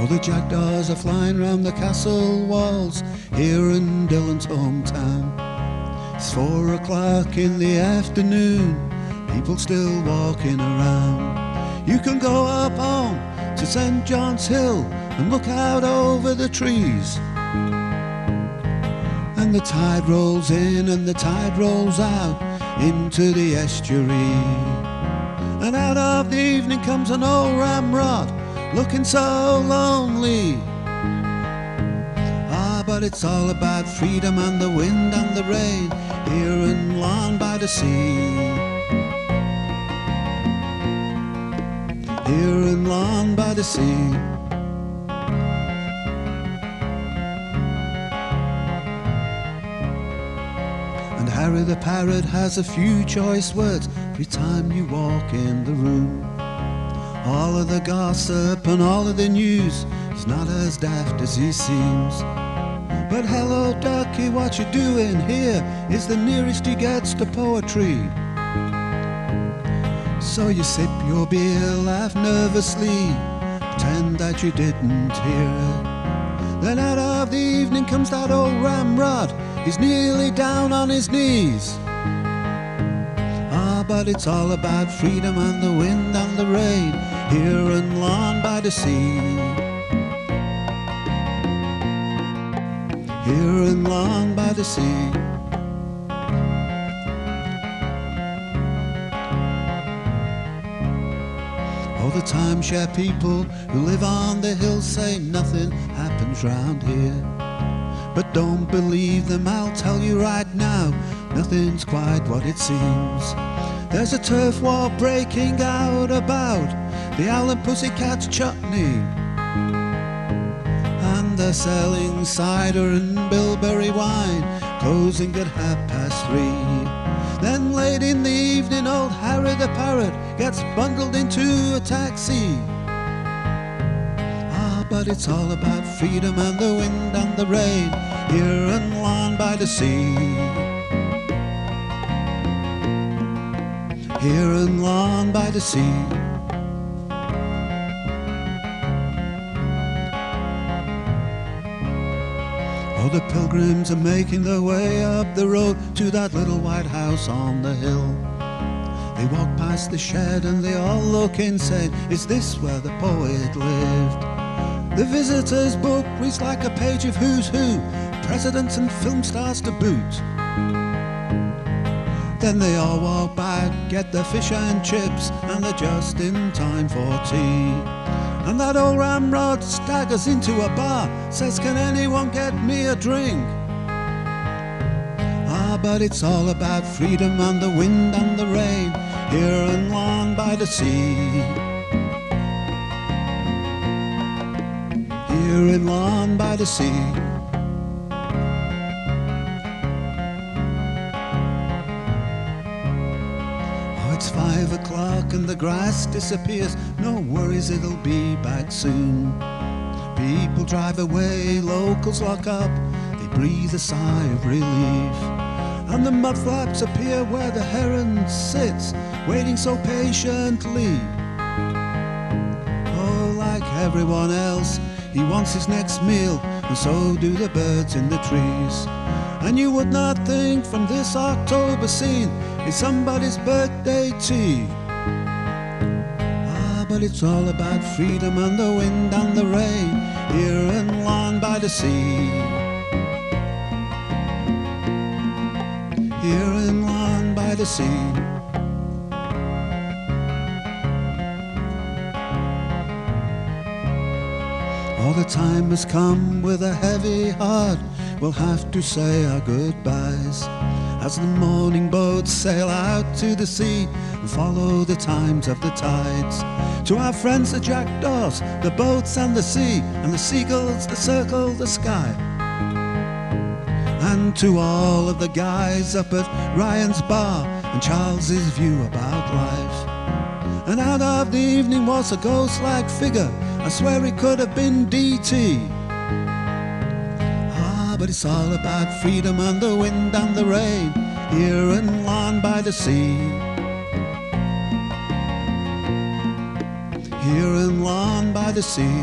the jackdaws are flying round the castle walls here in Dylan's hometown. It's 4 o'clock in the afternoon, people still walking around. You can go up on to St. John's Hill and look out over the trees. And the tide rolls in and the tide rolls out into the estuary. And out of the evening comes an old ramrod looking so lonely. Ah, but it's all about freedom and the wind and the rain here in Laugharne by the sea. Here in Laugharne by the sea. And Harry the parrot has a few choice words every time you walk in the room. All of the gossip and all of the news is not as daft as he seems. But hello ducky, what you doing here is the nearest he gets to poetry. So you sip your beer, laugh nervously, pretend that you didn't hear it. Then out of the evening comes that old ramrod, he's nearly down on his knees. Ah, but it's all about freedom and the wind and the rain here in Laugharne by the sea. Here in Laugharne by the sea. All the timeshare people who live on the hill say nothing happens round here. But don't believe them, I'll tell you right now, nothing's quite what it seems. There's a turf war breaking out about the Owl and Pussycat's chutney. And they're selling cider and bilberry wine, closing at 3:30. Then late in the evening, old Harry the parrot gets bundled into a taxi. Ah, but it's all about freedom and the wind and the rain here in Laugharne by the sea. Here in Laugharne by the sea. Oh, the pilgrims are making their way up the road to that little white house on the hill. They walk past the shed and they all look in, saying, is this where the poet lived? The visitor's book reads like a page of who's who, presidents and film stars to boot. Then they all walk back, get their fish and chips, and they're just in time for tea. And that old ramrod staggers into a bar, says, can anyone get me a drink? Ah, but it's all about freedom and the wind and the rain here in Laugharne by the sea. Here in Laugharne by the sea. It's 5 o'clock and the grass disappears, no worries, it'll be back soon. People drive away, locals lock up, they breathe a sigh of relief. And the mudflaps appear where the heron sits, waiting so patiently. Oh, like everyone else, he wants his next meal, and so do the birds in the trees. And you would not think from this October scene it's somebody's birthday tea. Ah, but it's all about freedom and the wind and the rain here in Laugharne by the sea. Here in Laugharne by the sea. All the time has come with a heavy heart, we'll have to say our goodbyes as the morning boats sail out to the sea and follow the times of the tides. To our friends the jackdaws, the boats and the sea, and the seagulls that circle the sky. And to all of the guys up at Ryan's bar and Charles's view about life. And out of the evening was a ghost-like figure, I swear it could have been D.T. But it's all about freedom and the wind and the rain here in Laugharne by the sea. Here in Laugharne by the sea.